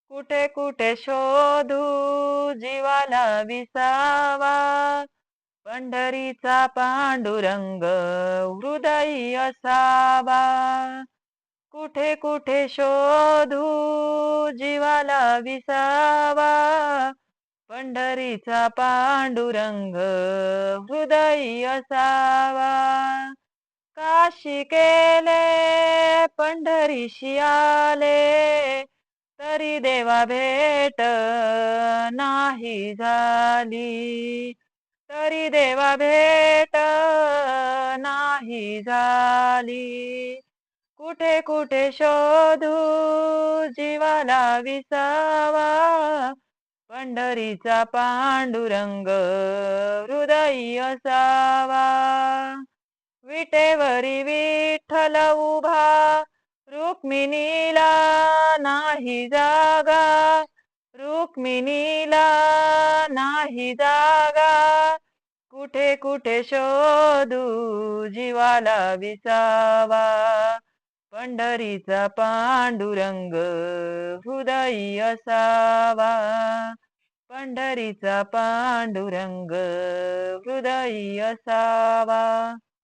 कुठे कुठे शोधू जीवाला विसावा, पंढरीचा पांडुरंग हृदयी असावा. कुठे कुठे शोधू जीवाला विसावा, पंढरीचा पांडुरंग हृदयी असावा. काशी केले पंढरीशी आले, तरी देवा भेट नाही झाली. तरी देवा भेट नाही झाली. कुठे कुठे शोधू जीवाला विसावा, पंढरीचा पांडुरंग हृदयी असावा. विटेवरी विठ्ठल उभा, रुक्मिणीला नाही जागा. रुक्मिणीला नाही जागा. कुठे कुठे शोधू जीवाला विसावा, पंढरीचा पांडुरंग हृदयी असावा. पंढरीचा पांडुरंग हृदयी असावा.